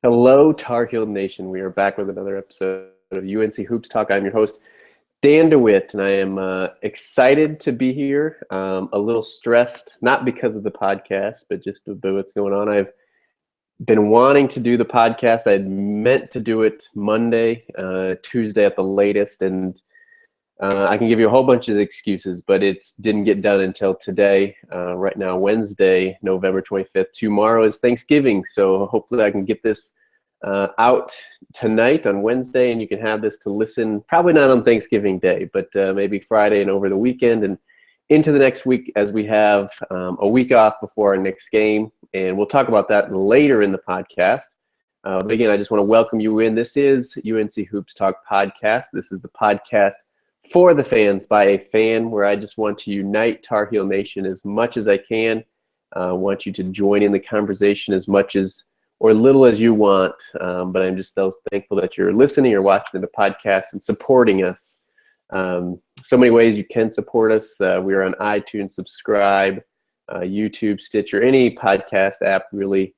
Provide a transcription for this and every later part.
Hello, Tar Heel Nation. We are back with another episode of UNC Hoops Talk. I'm your host, Dan DeWitt, and I am excited to be here. A little stressed, not because of the podcast, but just about what's going on. I've been wanting to do the podcast. I had meant to do it Monday, Tuesday at the latest, and I can give you a whole bunch of excuses, but it didn't get done until today. Right now, Wednesday, November 25th. Tomorrow is Thanksgiving, so hopefully I can get this out tonight on Wednesday, and you can have this to listen, probably not on Thanksgiving Day, but maybe Friday and over the weekend and into the next week as we have a week off before our next game, and we'll talk about that later in the podcast. But again, I just want to welcome you in. This is UNC Hoops Talk Podcast. This is the podcast for the fans, by a fan, where I just want to unite Tar Heel Nation as much as I can. I want you to join in the conversation as much as or little as you want, but I'm just so thankful that you're listening or watching the podcast and supporting us. So many ways you can support us. We are on iTunes, subscribe, YouTube, Stitcher, any podcast app really.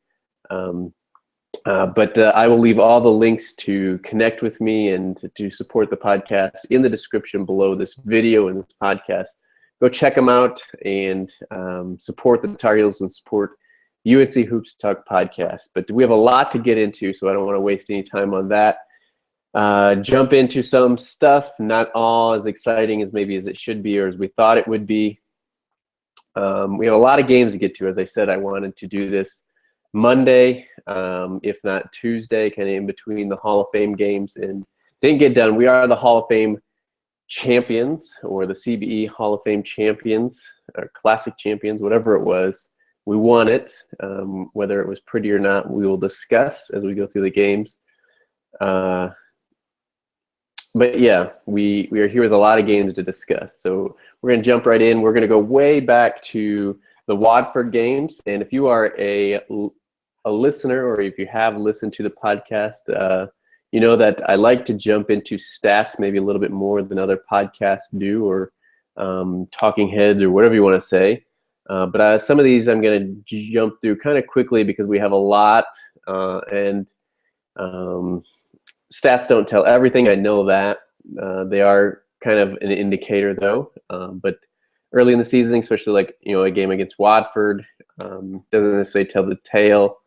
But I will leave all the links to connect with me and to support the podcast in the description below this video and this podcast. Go check them out and support the Tar Heels and support UNC Hoops Talk Podcast. But we have a lot to get into, so I don't want to waste any time on that. Jump into some stuff, not all as exciting as maybe as it should be or as we thought it would be. We have a lot of games to get to. As I said, I wanted to do this Monday, if not Tuesday, kind of in between the Hall of Fame games, and didn't get done. We are the Hall of Fame champions, or the CBE Hall of Fame champions, or Classic champions, whatever it was. We won it. Whether it was pretty or not, we will discuss as we go through the games. But yeah, we are here with a lot of games to discuss. So we're going to jump right in. We're going to go way back to the Watford games, and if you are a listener, or if you have listened to the podcast, you know that I like to jump into stats maybe a little bit more than other podcasts do, or talking heads, or whatever you want to say. But some of these I'm going to jump through kind of quickly because we have a lot, and stats don't tell everything. I know that. They are kind of an indicator, though. But early in the season, especially like, a game against Watford, doesn't necessarily tell the tale.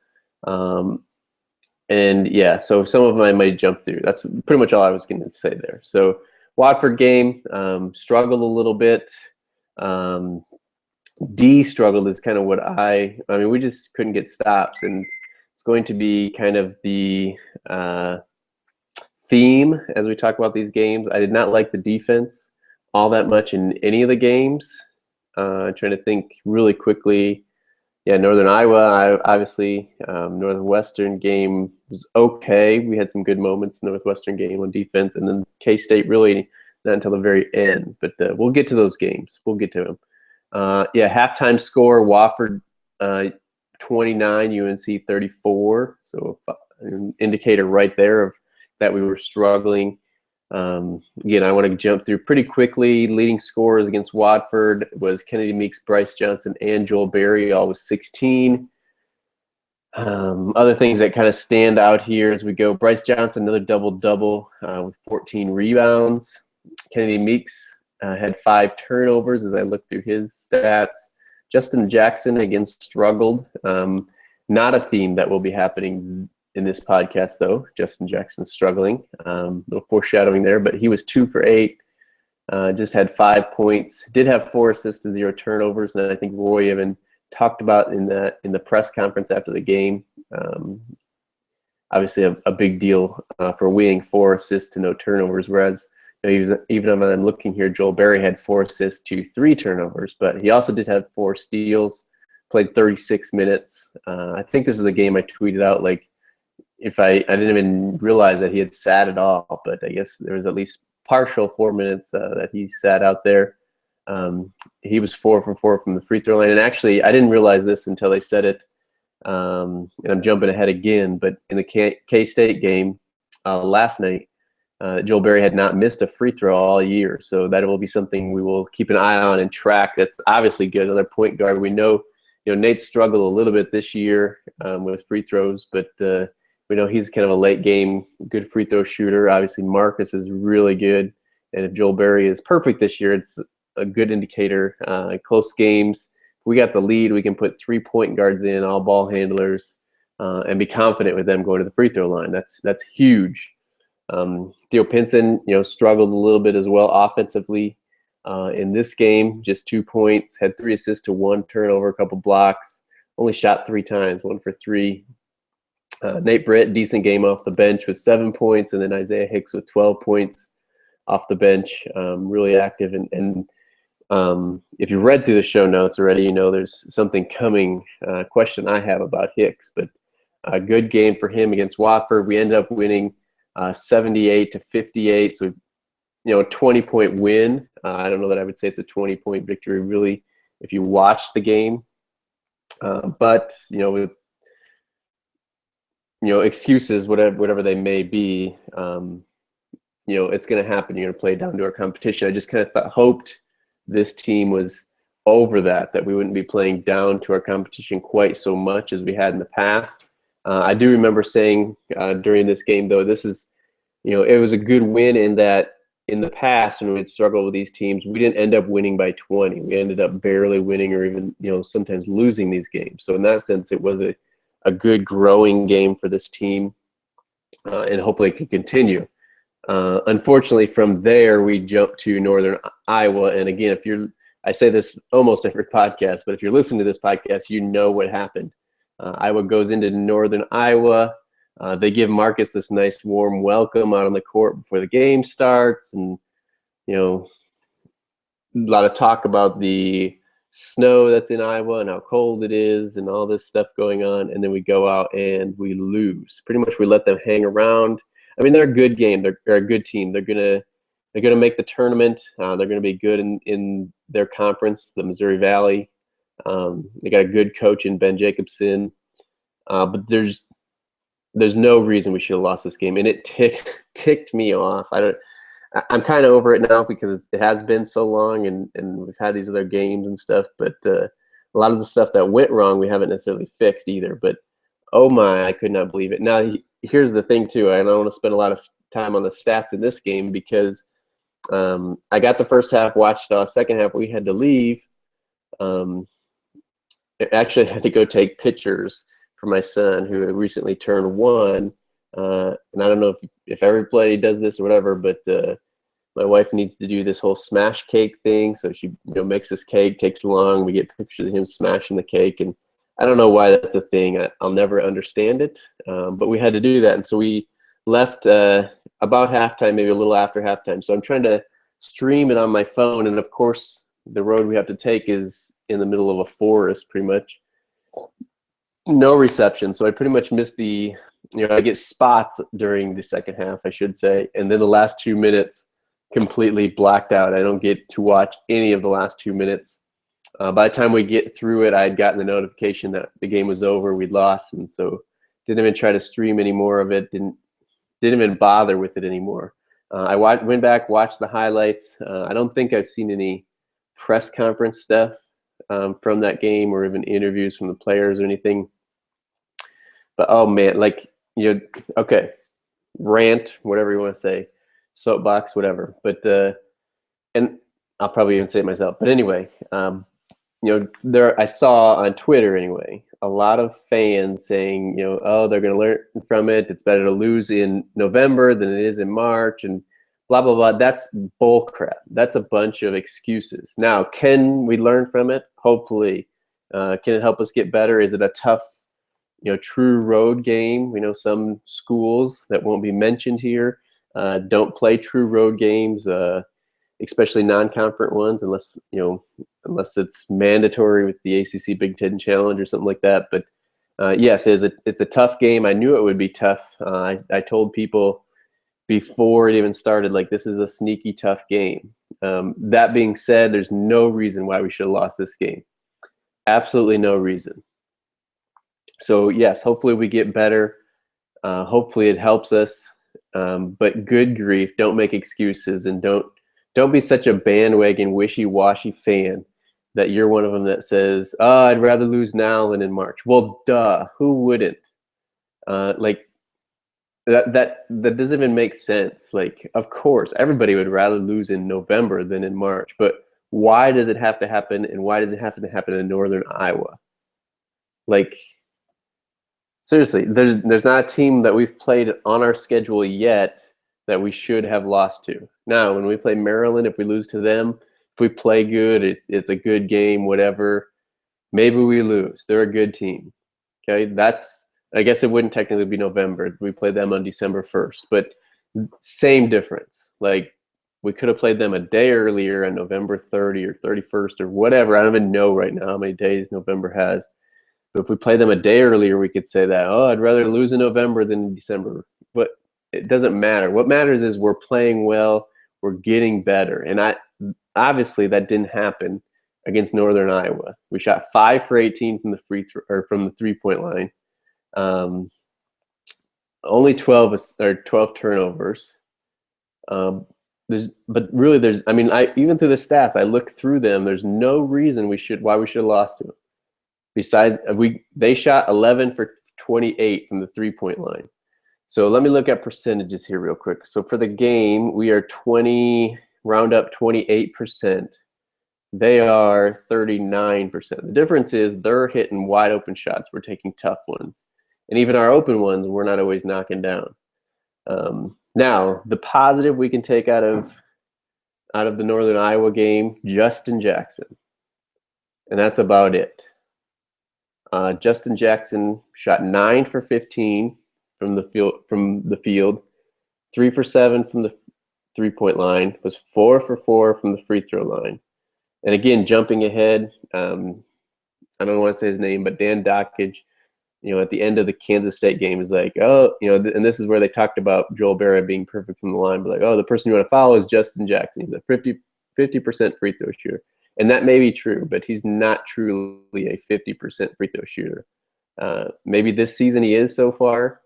And yeah, so some of them I might jump through. That's pretty much all I was going to say there. So Watford game, struggled a little bit. D struggled is kind of what I mean, we just couldn't get stops, and it's going to be kind of the theme as we talk about these games. I did not like the defense all that much in any of the games. Trying to think really quickly. Yeah, Northern Iowa, obviously, Northwestern game was okay. We had some good moments in the Northwestern game on defense, and then K-State really not until the very end. But we'll get to those games. We'll get to them. Yeah, halftime score, Wofford 29, UNC 34. So an indicator right there of that we were struggling. Again, I want to jump through pretty quickly. Leading scorers against Watford was Kennedy Meeks, Brice Johnson, and Joel Berry, all with 16. Other things that kind of stand out here as we go. Brice Johnson, another double-double with 14 rebounds. Kennedy Meeks had 5 turnovers as I look through his stats. Justin Jackson, again, struggled. Not a theme that will be happening in this podcast, though. Justin Jackson struggling. Little foreshadowing there, but he was 2 for 8. Just had 5 points. Did have 4 assists to 0 turnovers, and I think Roy even talked about in the press conference after the game. Obviously, a big deal for Wing, 4 assists to no turnovers, whereas he was, even when I'm looking here, Joel Berry had 4 assists to 3 turnovers, but he also did have 4 steals. Played 36 minutes. I think this is a game I tweeted out, like, if I didn't even realize that he had sat at all, but I guess there was at least partial 4 minutes that he sat out there. He was 4 for 4 from the free throw line, and actually I didn't realize this until they said it, and I'm jumping ahead again, but in the K-State game last night, Joel Berry had not missed a free throw all year, so that will be something we will keep an eye on and track. That's obviously good. Another point guard. We know, Nate struggled a little bit this year with free throws, but We know he's kind of a late game, good free throw shooter. Obviously, Marcus is really good. And if Joel Berry is perfect this year, it's a good indicator. Close games, if we got the lead, we can put 3-point guards in, all ball handlers, and be confident with them going to the free throw line. That's huge. Theo Pinson, struggled a little bit as well offensively in this game. Just 2 points, had 3 assists to 1 turnover, a couple blocks. Only shot 3 times, 1 for 3. Nate Britt, decent game off the bench with 7 points, and then Isaiah Hicks with 12 points off the bench. Really active. And if you've read through the show notes already, there's something coming. Question I have about Hicks, but a good game for him against Watford. We ended up winning 78-58. So, a 20-point win. I don't know that I would say it's a 20-point victory, really, if you watch the game. But with excuses, whatever they may be, it's going to happen. You're going to play down to our competition. I just kind of hoped this team was over that we wouldn't be playing down to our competition quite so much as we had in the past. I do remember saying during this game, though, this is, it was a good win in that in the past when we'd struggled with these teams, we didn't end up winning by 20. We ended up barely winning or even, sometimes losing these games. So in that sense, it was a good growing game for this team, and hopefully it can continue. Unfortunately, from there, we jumped to Northern Iowa. And again, I say this almost every podcast, but if you're listening to this podcast, you know what happened. Iowa goes into Northern Iowa. They give Marcus this nice warm welcome out on the court before the game starts. And, a lot of talk about the snow that's in Iowa and how cold it is and all this stuff going on. And then we go out and we lose. Pretty much we let them hang around. I mean, they're a good game. They're a good team. They're gonna make the tournament. They're gonna be good in their conference, the Missouri Valley. They got a good coach in Ben Jacobson. But there's no reason we should have lost this game, and it ticked me off. I'm kind of over it now because it has been so long, and we've had these other games and stuff. But a lot of the stuff that went wrong, we haven't necessarily fixed either. But oh my, I could not believe it. Now here's the thing too. I don't want to spend a lot of time on the stats in this game because I got the first half, watched second half. We had to leave. I actually had to go take pictures for my son who recently turned 1. And I don't know if everybody does this or whatever, but my wife needs to do this whole smash cake thing. So she makes this cake, takes long. We get pictures of him smashing the cake. And I don't know why that's a thing. I'll never understand it. But we had to do that. And so we left about halftime, maybe a little after halftime. So I'm trying to stream it on my phone. And of course, the road we have to take is in the middle of a forest, pretty much. No reception. So I pretty much missed I get spots during the second half, I should say. And then the last 2 minutes completely blacked out. I don't get to watch any of the last 2 minutes. By the time we get through it, I had gotten the notification that the game was over, we'd lost, and so didn't even try to stream any more of it. Didn't even bother with it anymore. I went back, watched the highlights. I don't think I've seen any press conference stuff from that game or even interviews from the players or anything. But oh man, okay, rant, whatever you want to say, soapbox, whatever. But and I'll probably even say it myself. But anyway, I saw on Twitter anyway a lot of fans saying, oh, they're going to learn from it. It's better to lose in November than it is in March, and blah blah blah. That's bull crap. That's a bunch of excuses. Now, can we learn from it? Hopefully, can it help us get better? Is it a tough, true road game? We know some schools that won't be mentioned here don't play true road games. Especially non-conference ones, unless it's mandatory with the ACC Big Ten Challenge or something like that. But yes, it's a tough game. I knew it would be tough. I told people before it even started, this is a sneaky tough game. That being said, there's no reason why we should have lost this game. Absolutely no reason. So yes, hopefully we get better. Hopefully it helps us. But good grief, don't make excuses, and don't be such a bandwagon, wishy-washy fan that you're one of them that says, oh, I'd rather lose now than in March. Well, duh, who wouldn't? that doesn't even make sense. Like, of course, everybody would rather lose in November than in March, but why does it have to happen, and why does it have to happen in Northern Iowa? Like, seriously, there's not a team that we've played on our schedule yet that we should have lost to. Now, when we play Maryland, if we lose to them, if we play good, it's a good game, whatever. Maybe we lose. They're a good team. Okay, I guess it wouldn't technically be November. We played them on December 1st, but same difference. Like, we could have played them a day earlier on November 30 or 31st or whatever. I don't even know right now how many days November has. But if we play them a day earlier, we could say that, oh, I'd rather lose in November than in December. But it doesn't matter. What matters is we're playing well, we're getting better. And obviously that didn't happen against Northern Iowa. We shot 5 for 18 from the from the 3-point line. Only 12 turnovers. But really, I mean, even through the stats, I looked through them. There's no reason why we should have lost to them. Besides, they shot 11 for 28 from the 3-point line. So let me look at percentages here real quick. So for the game, we are round up 28%. They are 39%. The difference is they're hitting wide open shots. We're taking tough ones. And even our open ones, we're not always knocking down. Now, the positive we can take out of the Northern Iowa game, Justin Jackson. And that's about it. Justin Jackson shot 9 for 15 from the field, 3 for 7 from the 3-point line, was 4 for 4 from the free throw line. And again, jumping ahead, I don't want to say his name, but Dan Dockage, at the end of the Kansas State game is like, oh, and this is where they talked about Joel Barrett being perfect from the line, but like, oh, the person you want to follow is Justin Jackson. He's a 50% free throw shooter. And that may be true, but he's not truly a 50% free throw shooter. Maybe this season he is so far,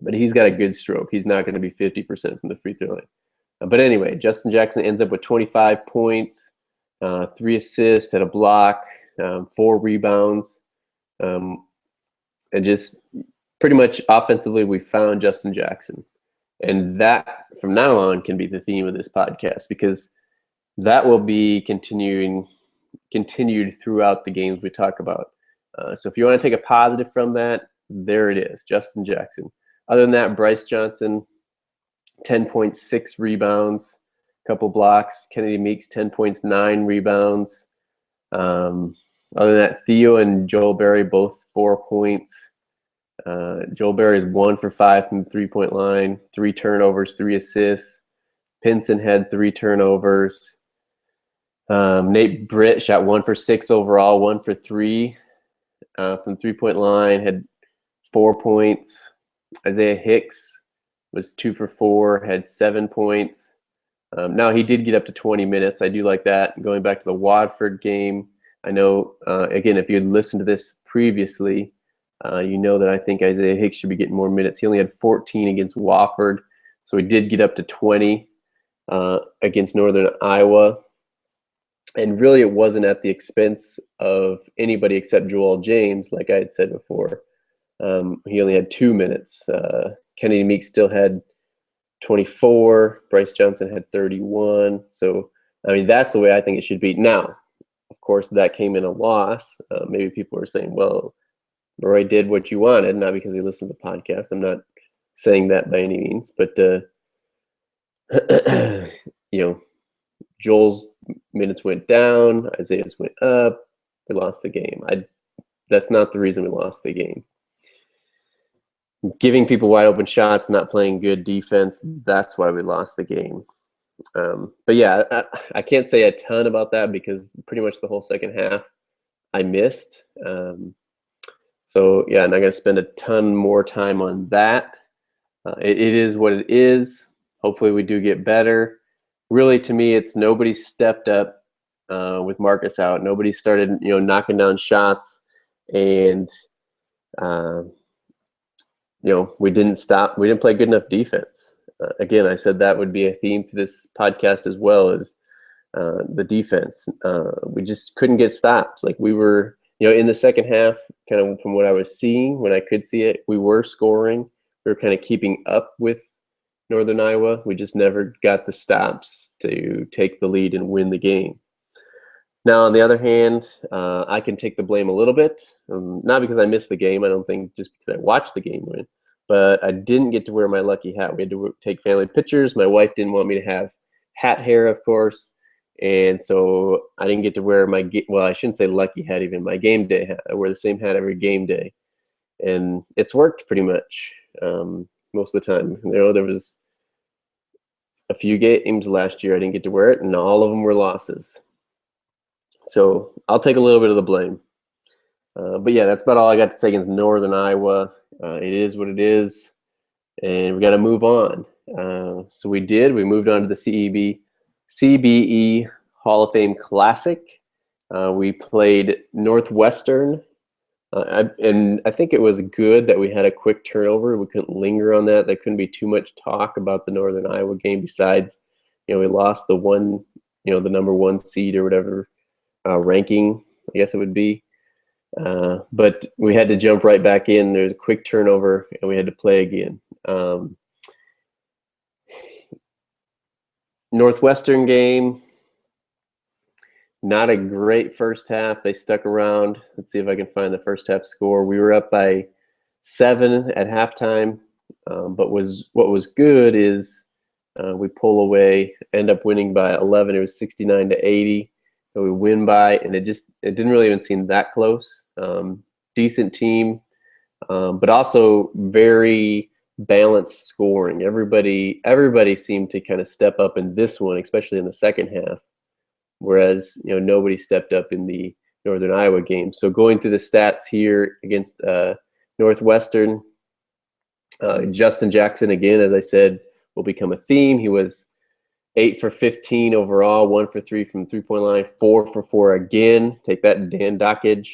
but he's got a good stroke. He's not going to be 50% from the free throw line. But anyway, Justin Jackson ends up with 25 points, 3 assists, had a block, 4 rebounds. And just pretty much offensively, we found Justin Jackson. And that, from now on, can be the theme of this podcast, because that will be continued throughout the games we talk about. So if you want to take a positive from that, there it is, Justin Jackson. Other than that, Brice Johnson, 10.6 rebounds, a couple blocks. Kennedy Meeks, 10 points, 9 rebounds. Other than that, Theo and Joel Berry, both 4 points. Joel Berry is 1 for 5 from the 3-point line, 3 turnovers, 3 assists. Pinson had 3 turnovers. Nate Britt shot 1 for 6 overall, 1 for 3 from 3-point line, had 4 points. Isaiah Hicks was 2 for 4, had 7 points. Now he did get up to 20 minutes. I do like that. Going back to the Watford game, I know, again, if you had listened to this previously, you know that I think Isaiah Hicks should be getting more minutes. He only had 14 against Wofford, so he did get up to 20 against Northern Iowa. And really, it wasn't at the expense of anybody except Joel James, like I had said before. He only had 2 minutes. Kennedy Meeks still had 24. Brice Johnson had 31. So, I mean, that's the way I think it should be. Now, of course, that came in a loss. Maybe people are saying, well, Roy did what you wanted, not because he listened to the podcast. I'm not saying that by any means. But, Joel's minutes went down. Isaiah's went up. We lost the game. That's not the reason we lost the game. Giving people wide open shots, not playing good defense, that's why we lost the game. But yeah, I can't say a ton about that because pretty much the whole second half I missed. So yeah, I'm not going to spend a ton more time on that. It is what it is. Hopefully we do get better. Really, to me, it's nobody stepped up with Marcus out. Nobody started, knocking down shots, and we didn't stop. We didn't play good enough defense. Again, I said that would be a theme to this podcast as well, as the defense. We just couldn't get stops. Like we were, in the second half, kind of from what I was seeing when I could see it, we were scoring. we were kind of keeping up with Northern Iowa. We just never got the stops to take the lead and win the game. Now, on the other hand, I can take the blame a little bit, not because I missed the game. I don't think just because I watched the game win, but I didn't get to wear my lucky hat. We had to take family pictures. My wife didn't want me to have hat hair, of course, and so I didn't get to wear my well, I shouldn't say lucky hat, even my game day hat. I wear the same hat every game day, and it's worked pretty much most of the time. There was a few games last year I didn't get to wear it, and all of them were losses. So I'll take a little bit of the blame. But yeah, that's about all I got to say against Northern Iowa. It is what it is, and we got to move on. So we did. We moved on to the CBE Hall of Fame Classic. We played Northwestern, and I think it was good that we had a quick turnover. We couldn't linger on that. There couldn't be too much talk about the Northern Iowa game besides, we lost the the number 1 seed or whatever. Ranking, I guess it would be. But we had to jump right back in. There's a quick turnover, and we had to play again. Northwestern game, not a great first half. They stuck around. Let's see if I can find the first half score. We were up by 7 at halftime, but what was good is we pull away, end up winning by 11. It was 69-80. So we win by, and it didn't really even seem that close. Decent team, but also very balanced scoring. Everybody seemed to kind of step up in this one, especially in the second half, whereas nobody stepped up in the Northern Iowa game. So going through the stats here against Northwestern, Justin Jackson, again, as I said, will become a theme. He was 8 for 15 overall, 1 for 3 from the 3-point line, 4 for 4 again. Take that, Dan Dockage.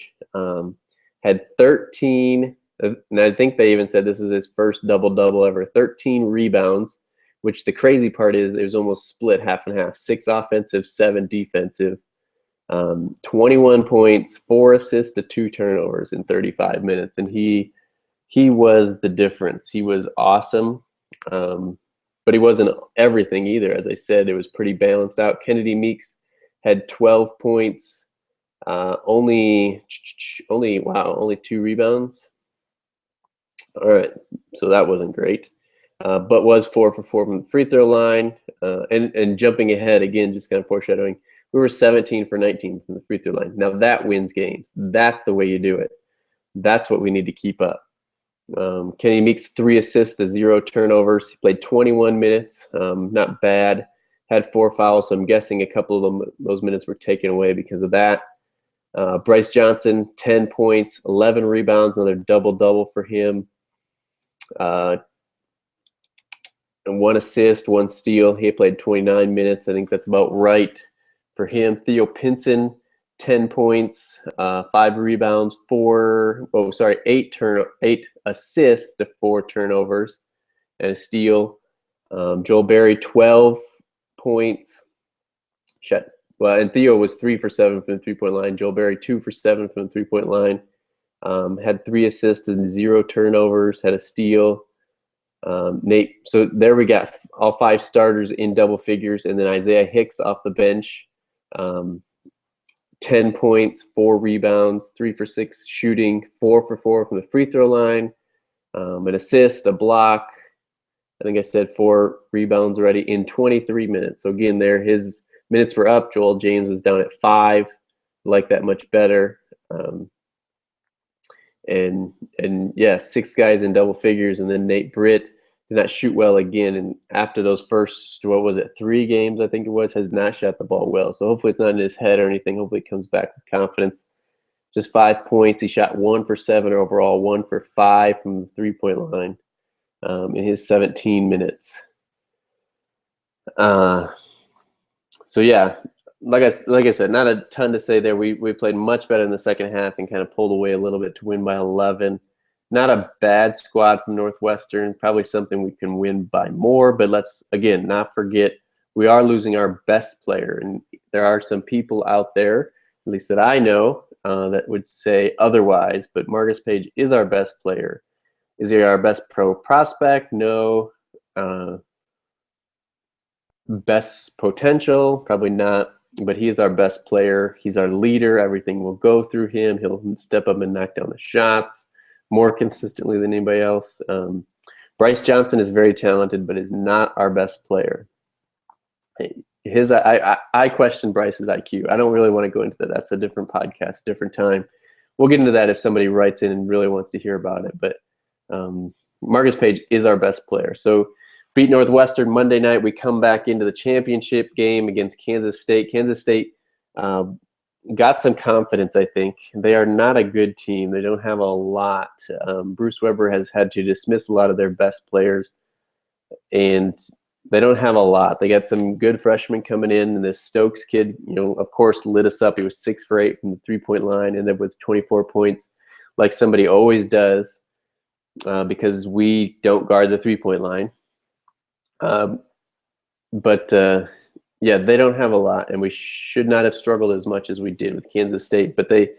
Had 13, and I think they even said this was his first double-double ever, 13 rebounds, which the crazy part is it was almost split half and half, 6 offensive, 7 defensive, 21 points, 4 assists to 2 turnovers in 35 minutes, and he was the difference. He was awesome. But he wasn't everything either. As I said, it was pretty balanced out. Kennedy Meeks had 12 points, only 2 rebounds. All right, so that wasn't great, but was 4 for 4 from the free throw line. And jumping ahead again, just kind of foreshadowing, we were 17 for 19 from the free throw line. Now that wins games. That's the way you do it. That's what we need to keep up. Kenny Meeks 3 assists to 0 turnovers. He played 21 minutes, not bad. Had 4 fouls, so I'm guessing a couple of those minutes were taken away because of that. Brice Johnson, 10 points, 11 rebounds, another double-double for him. And 1 assist, 1 steal. He played 29 minutes. I think that's about right for him. Theo Pinson, 10 points, 5 rebounds, 8 assists to 4 turnovers and a steal. Joel Berry, 12 points. And Theo was 3 for 7 from the 3-point line. Joel Berry, 2 for 7 from the 3-point line. Had 3 assists and 0 turnovers, had a steal. Nate, so there we got all 5 starters in double figures, and then Isaiah Hicks off the bench. 10 points, 4 rebounds, 3 for 6 shooting, 4 for 4 from the free throw line, an assist, a block. I think I said 4 rebounds already in 23 minutes. So again, there his minutes were up. Joel James was down at 5. Like that much better. And yeah, 6 guys in double figures, and then Nate Britt did not shoot well again. And after those first, 3 games, I think it was, has not shot the ball well. So hopefully it's not in his head or anything. Hopefully it comes back with confidence. Just 5 points. He shot 1 for 7 overall, 1 for 5 from the 3-point line in his 17 minutes. So yeah, like I said, not a ton to say there. We played much better in the second half and kind of pulled away a little bit to win by 11. Not a bad squad from Northwestern. Probably something we can win by more. But let's, again, not forget we are losing our best player. And there are some people out there, at least that I know, that would say otherwise. But Marcus Paige is our best player. Is he our best pro prospect? No. Best potential? Probably not. But he is our best player. He's our leader. Everything will go through him. He'll step up and knock down the shots more consistently than anybody else. Brice Johnson is very talented, but is not our best player. I question Brice's IQ. I don't really want to go into that. That's a different podcast, different time. We'll get into that if somebody writes in and really wants to hear about it. But Marcus Paige is our best player. So beat Northwestern Monday night. We come back into the championship game against Kansas State. Kansas State got some confidence, I think. They are not a good team. They don't have a lot. Bruce Weber has had to dismiss a lot of their best players, and they don't have a lot. They got some good freshmen coming in, and this Stokes kid, of course, lit us up. He was 6 for 8 from the three-point line, ended up with 24 points, like somebody always does, because we don't guard the three-point line. Yeah, they don't have a lot, and we should not have struggled as much as we did with Kansas State. But they,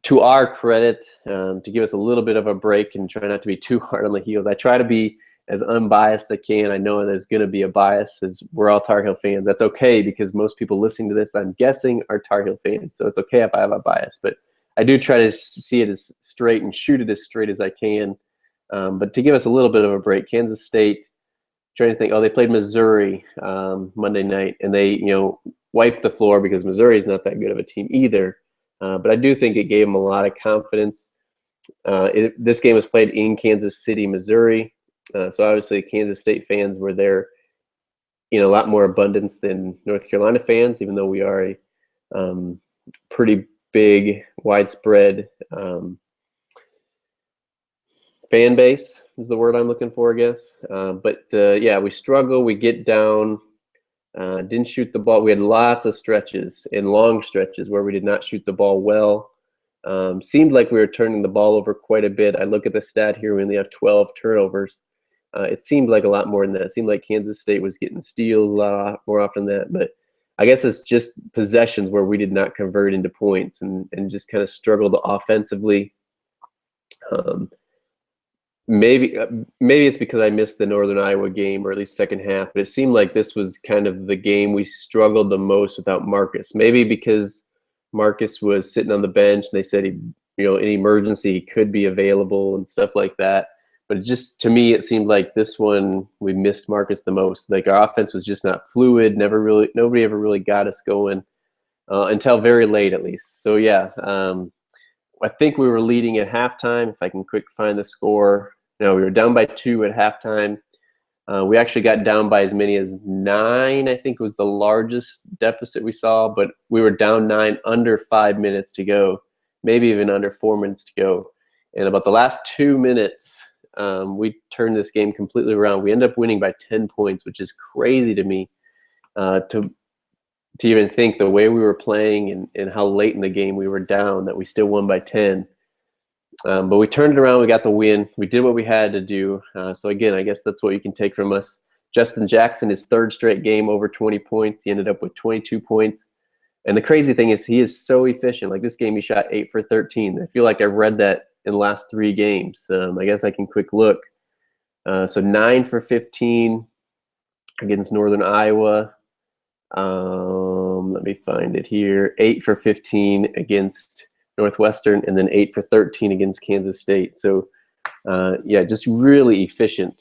to our credit, to give us a little bit of a break and try not to be too hard on the heels, I try to be as unbiased as I can. I know there's going to be a bias, as we're all Tar Heel fans. That's okay, because most people listening to this, I'm guessing, are Tar Heel fans. So it's okay if I have a bias. But I do try to see it as straight and shoot it as straight as I can. But to give us a little bit of a break, Kansas State, trying to think, they played Missouri Monday night, and they, wiped the floor, because Missouri is not that good of a team either. But I do think it gave them a lot of confidence. This game was played in Kansas City, Missouri. So obviously Kansas State fans were there, a lot more abundance than North Carolina fans, even though we are a pretty big, widespread fan base is the word I'm looking for, I guess. Yeah, we struggle. We get down. Didn't shoot the ball. We had lots of stretches and long stretches where we did not shoot the ball well. Seemed like we were turning the ball over quite a bit. I look at the stat here. We only have 12 turnovers. It seemed like a lot more than that. It seemed like Kansas State was getting steals a lot more often than that. But I guess it's just possessions where we did not convert into points and just kind of struggled offensively. Maybe it's because I missed the Northern Iowa game, or at least second half. But it seemed like this was kind of the game we struggled the most without Marcus. Maybe because Marcus was sitting on the bench and they said in emergency he could be available and stuff like that. But to me, it seemed like this one we missed Marcus the most. Like, our offense was just not fluid. Nobody ever really got us going until very late, at least. So yeah, I think we were leading at halftime. If I can quick find the score, we were down by 2 at halftime. We actually got down by as many as 9. I think was the largest deficit we saw, but we were down 9 under 5 minutes to go, maybe even under 4 minutes to go. And about the last 2 minutes, we turned this game completely around. We ended up winning by 10 points, which is crazy to me, to even think the way we were playing and how late in the game we were down, that we still won by 10. But we turned it around. We got the win. We did what we had to do. So again, I guess that's what you can take from us. Justin Jackson, his 3rd straight game over 20 points. He ended up with 22 points. And the crazy thing is he is so efficient. Like, this game, he shot 8 for 13. I feel like I've read that in the last 3 games. I guess I can quick look. So 9 for 15 against Northern Iowa. Let me find it here. 8 for 15 against Northwestern, and then 8 for 13 against Kansas State. So yeah, just really efficient,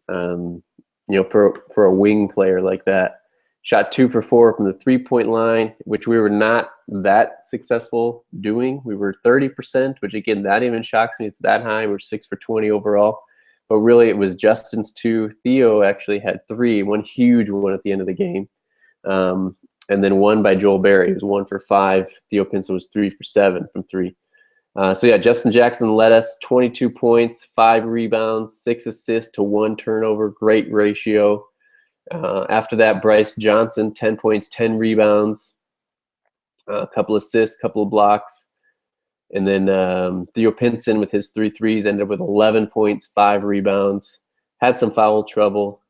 for a wing player like that. Shot 2 for 4 from the three-point line, which we were not that successful doing. We were 30%, which again, that even shocks me. It's that high. We're 6 for 20 overall. But really, it was Justin's 2. Theo actually had 3, one huge one at the end of the game. And then 1 by Joel Berry. He was 1 for 5. Theo Pinson was 3 for 7 from 3. So yeah, Justin Jackson led us, 22 points, 5 rebounds, 6 assists to 1 turnover. Great ratio. After that, Brice Johnson, 10 points, 10 rebounds, a couple assists, couple of blocks. And then Theo Pinson with his 3 threes ended up with 11 points, 5 rebounds. Had some foul trouble,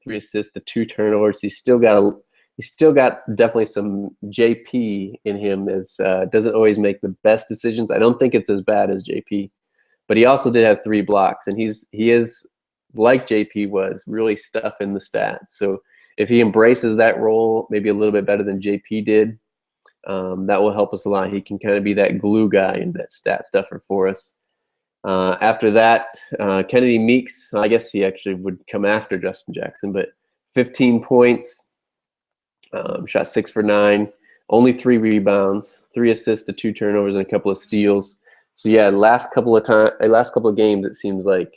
3 assists to 2 turnovers. He's still got definitely some JP in him. As doesn't always make the best decisions. I don't think it's as bad as JP, but he also did have 3 blocks, and he is, like JP was, really stuffing the stats. So if he embraces that role maybe a little bit better than JP did, that will help us a lot. He can kind of be that glue guy and that stat stuffer for us. After that, Kennedy Meeks, I guess he actually would come after Justin Jackson, but 15 points, shot 6 for 9, only 3 rebounds, 3 assists to 2 turnovers, and a couple of steals. So yeah, last couple of games, it seems like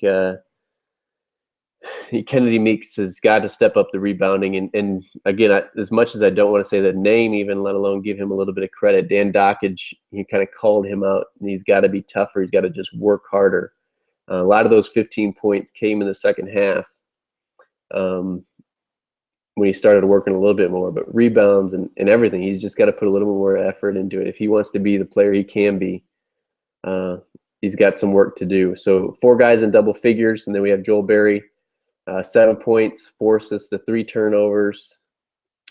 Kennedy Meeks has got to step up the rebounding. And again, as much as I don't want to say the name even, let alone give him a little bit of credit, Dan Dockage, he kind of called him out, and he's got to be tougher. He's got to just work harder. A lot of those 15 points came in the second half when he started working a little bit more. But rebounds and everything, he's just got to put a little more effort into it. If he wants to be the player he can be, he's got some work to do. So 4 guys in double figures, and then we have Joel Berry. 7 points, 4 assists to 3 turnovers,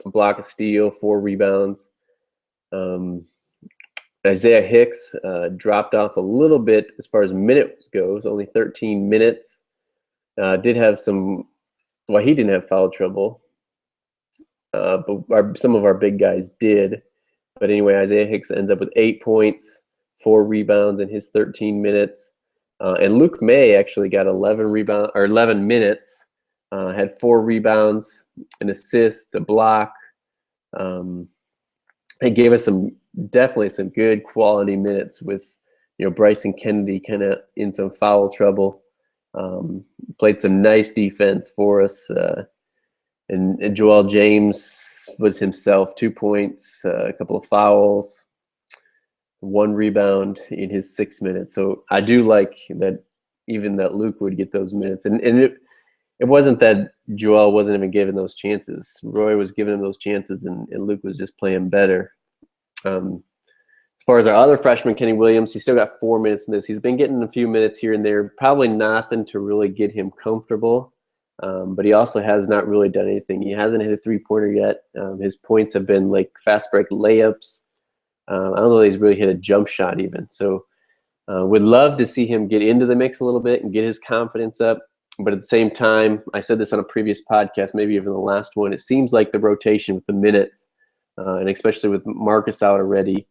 a block, a steal, 4 rebounds. Isaiah Hicks dropped off a little bit as far as minutes goes, only 13 minutes. Did have some, well, he didn't have foul trouble, but some of our big guys did. But anyway, Isaiah Hicks ends up with 8 points, 4 rebounds in his 13 minutes. And Luke May actually got 11 minutes. Had 4 rebounds, an assist, a block. It gave us definitely some good quality minutes with, Brice and Kennedy kind of in some foul trouble. Played some nice defense for us. And Joel James was himself, 2 points, a couple of fouls, 1 rebound in his 6 minutes. So I do like that, even that Luke would get those minutes. And it wasn't that Joel wasn't even given those chances. Roy was giving him those chances, and Luke was just playing better. As far as our other freshman, Kenny Williams, he still got 4 minutes in this. He's been getting a few minutes here and there, probably nothing to really get him comfortable. But he also has not really done anything. He hasn't hit a 3-pointer yet. His points have been like fast break layups. I don't know that he's really hit a jump shot even. So would love to see him get into the mix a little bit and get his confidence up. But at the same time, I said this on a previous podcast, maybe even the last one, it seems like the rotation with the minutes, and especially with Marcus out already,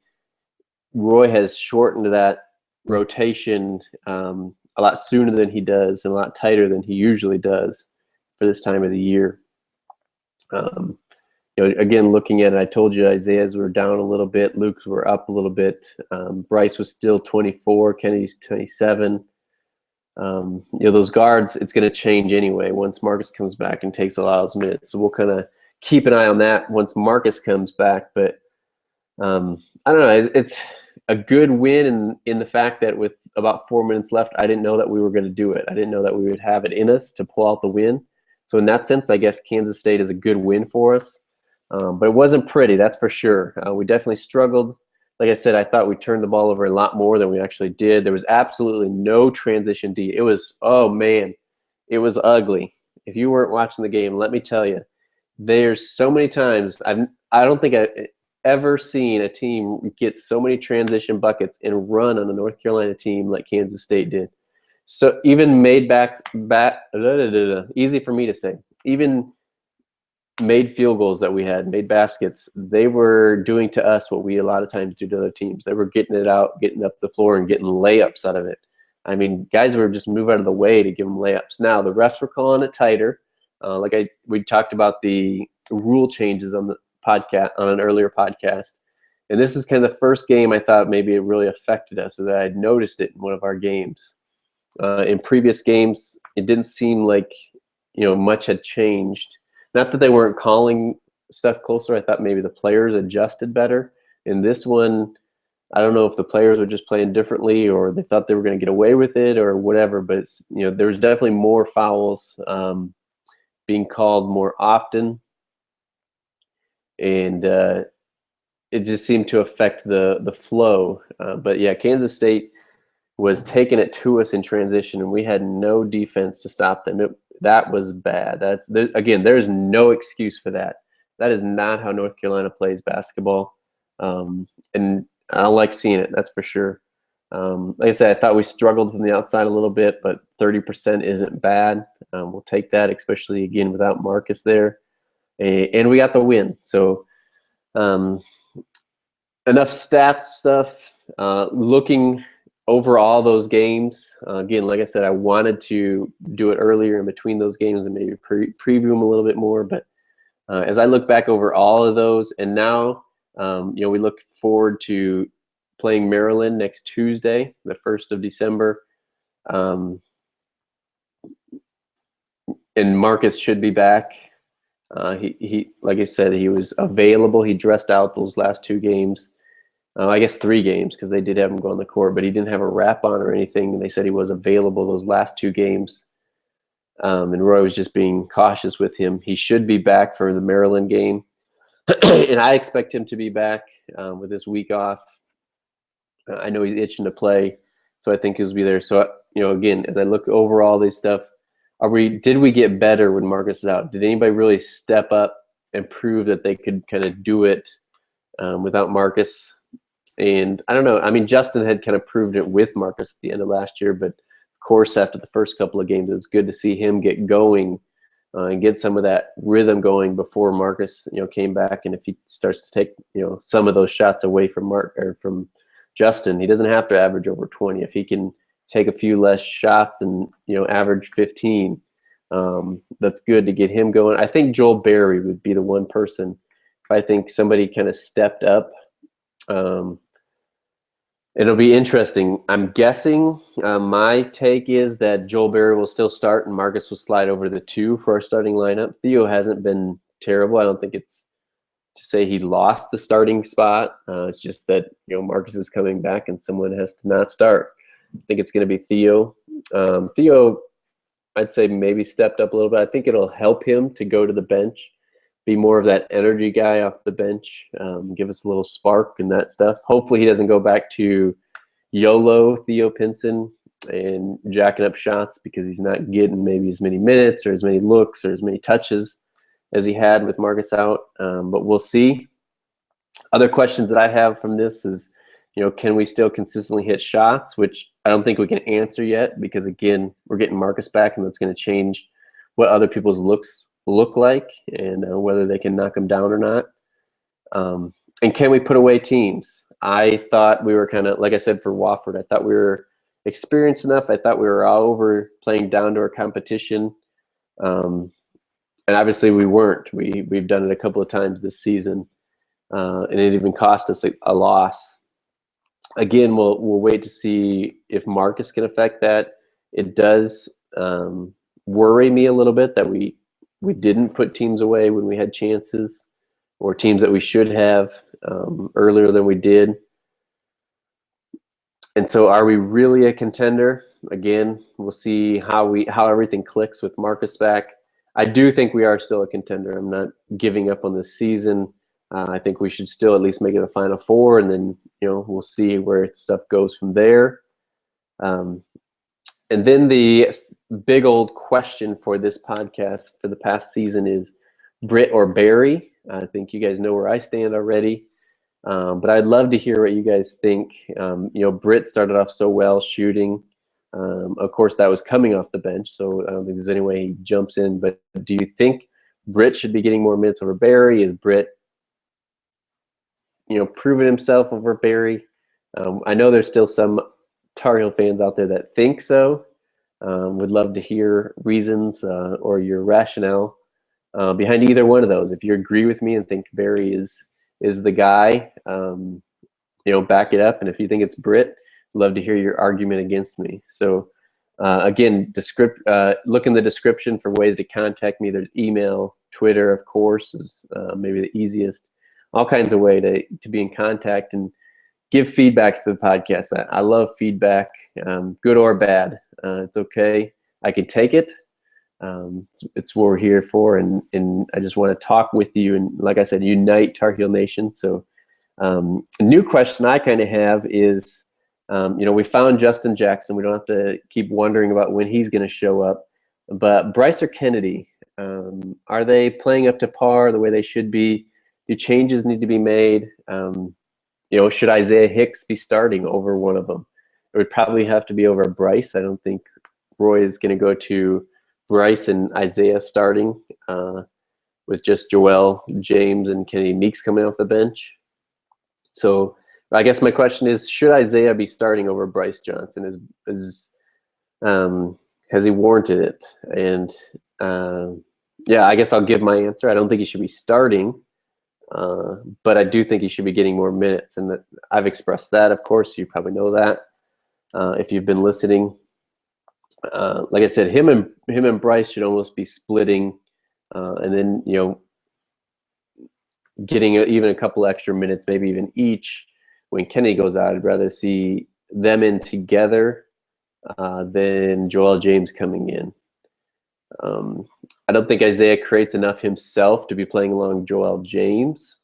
Roy has shortened that rotation a lot sooner than he does and a lot tighter than he usually does for this time of the year. Again, looking at it, I told you Isaiah's were down a little bit. Luke's were up a little bit. Brice was still 24. Kennedy's 27. Those guards, it's going to change anyway once Marcus comes back and takes a lot of those minutes. So we'll kind of keep an eye on that once Marcus comes back. But I don't know. It's a good win in the fact that with about 4 minutes left, I didn't know that we were going to do it. I didn't know that we would have it in us to pull out the win. So in that sense, I guess Kansas State is a good win for us. But it wasn't pretty, that's for sure. We definitely struggled. Like I said, I thought we turned the ball over a lot more than we actually did. There was absolutely no transition D. It was, oh man, it was ugly. If you weren't watching the game, let me tell you, there's so many times I don't think I've ever seen a team get so many transition buckets and run on a North Carolina team like Kansas State did. So even made easy for me to say, even made field goals that we had, made baskets, they were doing to us what we a lot of times do to other teams. They were getting it out, getting up the floor, and getting layups out of it. I mean, guys were just moving out of the way to give them layups. Now, the refs were calling it tighter. We talked about the rule changes on the podcast, on an earlier podcast. And this is kind of the first game I thought maybe it really affected us, so that I had noticed it in one of our games. In previous games, it didn't seem like, much had changed. Not that they weren't calling stuff closer. I thought maybe the players adjusted better. In this one, I don't know if the players were just playing differently or they thought they were going to get away with it or whatever. But it's, there was definitely more fouls being called more often, and it just seemed to affect the flow. But yeah, Kansas State was taking it to us in transition, and we had no defense to stop them. That was bad. Again, there's no excuse for that. That is not how North Carolina plays basketball, and I don't like seeing it. That's for sure. Like I said, I thought we struggled from the outside a little bit, but 30% isn't bad. We'll take that, especially again without Marcus there, and we got the win. So enough stats stuff. Looking over all those games, again, like I said, I wanted to do it earlier in between those games and maybe preview them a little bit more. But as I look back over all of those, and now we look forward to playing Maryland next Tuesday, the 1st of December. And Marcus should be back. He like I said, he was available. He dressed out those last 2 games. I guess 3 games, because they did have him go on the court, but he didn't have a wrap on or anything. And they said he was available those last 2 games. And Roy was just being cautious with him. He should be back for the Maryland game. And I expect him to be back with this week off. I know he's itching to play, so I think he'll be there. So, again, as I look over all this stuff, did we get better when Marcus is out? Did anybody really step up and prove that they could kind of do it without Marcus? And I don't know. I mean, Justin had kind of proved it with Marcus at the end of last year, but of course, after the first couple of games, it's good to see him get going and get some of that rhythm going before Marcus, came back. And if he starts to take, some of those shots away from from Justin, he doesn't have to average over 20. If he can take a few less shots and average 15, that's good to get him going. I think Joel Berry would be the one person. If I think somebody kind of stepped up, it'll be interesting. I'm guessing my take is that Joel Berry will still start and Marcus will slide over to the 2 for our starting lineup. Theo hasn't been terrible. I don't think it's to say he lost the starting spot. It's just that Marcus is coming back and someone has to not start. I think it's going to be Theo. Theo, I'd say maybe stepped up a little bit. I think it'll help him to go to the bench, be more of that energy guy off the bench, give us a little spark and that stuff. Hopefully he doesn't go back to YOLO Theo Pinson and jacking up shots because he's not getting maybe as many minutes or as many looks or as many touches as he had with Marcus out. But we'll see. Other questions that I have from this is, can we still consistently hit shots, which I don't think we can answer yet because, again, we're getting Marcus back, and that's going to change what other people's looks look like and whether they can knock them down or not. And can we put away teams? I thought we were kind of, like I said, for Wofford, I thought we were experienced enough. I thought we were all over playing down to our competition. And obviously we weren't. We've done it a couple of times this season, and it even cost us a loss. Again, we'll wait to see if Marcus can affect that. It does worry me a little bit that we didn't put teams away when we had chances, or teams that we should have earlier than we did. And so are we really a contender? Again, we'll see how everything clicks with Marcus back. I do think we are still a contender. I'm not giving up on this season. I think we should still at least make it a Final Four, and then we'll see where stuff goes from there. And then the big old question for this podcast for the past season is Britt or Barry. I think you guys know where I stand already, but I'd love to hear what you guys think. Britt started off so well shooting. Of course, that was coming off the bench, so I don't think there's any way he jumps in. But do you think Britt should be getting more minutes over Barry? Is Britt, proving himself over Barry? I know there's still some Tar Heel fans out there that think so. Would love to hear reasons or your rationale behind either one of those. If you agree with me and think Barry is the guy, back it up. And if you think it's Britt, love to hear your argument against me. So again, look in the description for ways to contact me. There's email, Twitter, of course, is maybe the easiest. All kinds of way to be in contact and give feedback to the podcast. I love feedback, good or bad. It's okay. I can take it. It's what we're here for, and I just want to talk with you and, like I said, unite Tar Heel Nation. So a new question I kind of have is, we found Justin Jackson. We don't have to keep wondering about when he's going to show up. But Brice or Kennedy, are they playing up to par the way they should be? Do changes need to be made? Should Isaiah Hicks be starting over one of them? would probably have to be over Brice. I don't think Roy is going to go to Brice and Isaiah starting with just Joel, James, and Kennedy Meeks coming off the bench. So I guess my question is, should Isaiah be starting over Brice Johnson? Has he warranted it? And yeah, I guess I'll give my answer. I don't think he should be starting, but I do think he should be getting more minutes, and that I've expressed that. Of course, you probably know that if you've been listening. Like I said, him and Brice should almost be splitting, and then getting even a couple extra minutes, maybe even each. When Kennedy goes out, I'd rather see them in together than Joel James coming in. I don't think Isaiah creates enough himself to be playing along Joel James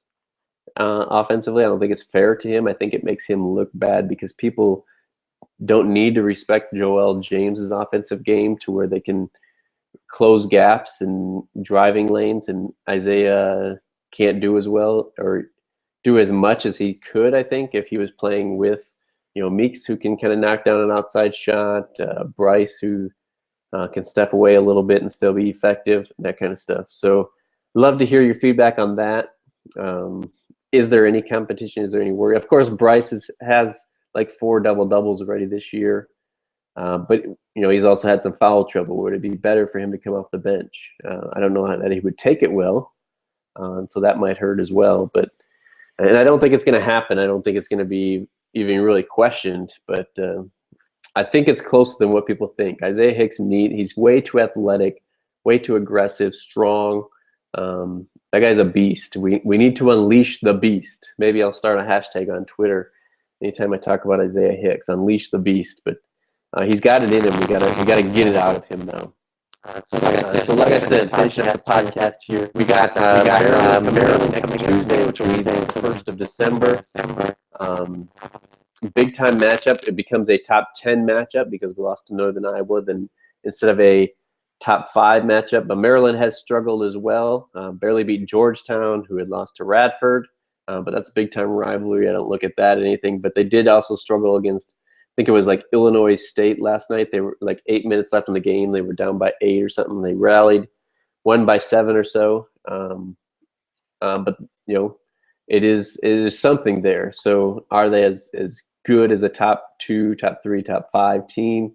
offensively. I don't think it's fair to him. I think it makes him look bad because people don't need to respect Joel James's offensive game to where they can close gaps and driving lanes, and Isaiah can't do as well or do as much as he could, I think, if he was playing with Meeks, who can kind of knock down an outside shot, Brice, who can step away a little bit and still be effective, that kind of stuff. So love to hear your feedback on that. Is there any competition? Is there any worry? Of course, Brice has like 4 double-doubles already this year, but he's also had some foul trouble. Would it be better for him to come off the bench? I don't know that he would take it well, so that might hurt as well. And I don't think it's going to happen. I don't think it's going to be even really questioned, but I think it's closer than what people think. Isaiah Hicks, he's way too athletic, way too aggressive, strong. That guy's a beast. We need to unleash the beast. Maybe I'll start a hashtag on Twitter anytime I talk about Isaiah Hicks, unleash the beast. But he's got it in him. We gotta get it out of him now. So like I said, finishing up the podcast here. We got Maryland next Tuesday, which will be the 1st of December. Big time matchup. It becomes a top 10 matchup because we lost to Northern Iowa then instead of a top 5 matchup. But Maryland has struggled as well. Barely beat Georgetown, who had lost to Radford. But that's a big time rivalry. I don't look at that anything. But they did also struggle against, I think it was like Illinois State last night. They were like 8 minutes left in the game. They were down by 8 or something. They rallied, won by 7 or so. But it is something there. So are they as good as a top 2, top 3, top 5 team?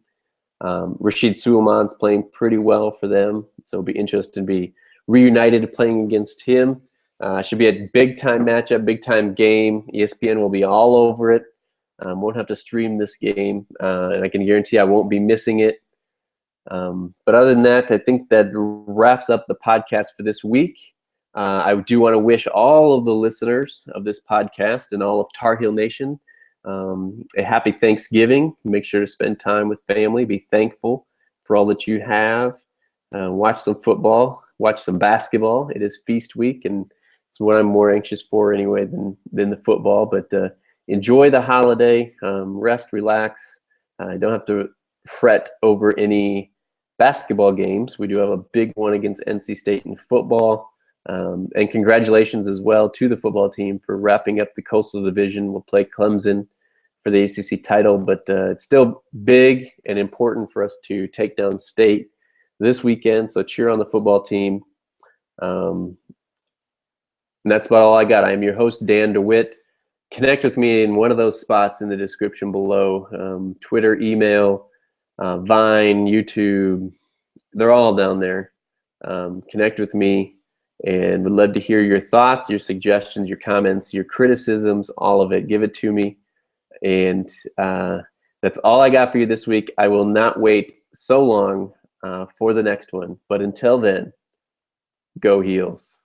Rashid Suleiman's playing pretty well for them, so it'll be interesting to be reunited playing against him. Should be a big time matchup, big time game. ESPN will be all over it. Won't have to stream this game, and I can guarantee I won't be missing it. But other than that, I think that wraps up the podcast for this week. I do want to wish all of the listeners of this podcast and all of Tar Heel Nation a happy Thanksgiving. Make sure to spend time with family. Be thankful for all that you have. Watch some football. Watch some basketball. It is feast week, and it's what I'm more anxious for anyway than the football. But enjoy the holiday. Rest, relax. Don't have to fret over any basketball games. We do have a big one against NC State in football. And congratulations as well to the football team for wrapping up the Coastal Division. We'll play Clemson for the ACC title, but it's still big and important for us to take down State this weekend. So cheer on the football team. And that's about all I got. I am your host, Dan DeWitt. Connect with me in one of those spots in the description below. Twitter, email, Vine, YouTube. They're all down there. Connect with me. And would love to hear your thoughts, your suggestions, your comments, your criticisms, all of it. Give it to me. And that's all I got for you this week. I will not wait so long for the next one. But until then, go Heels.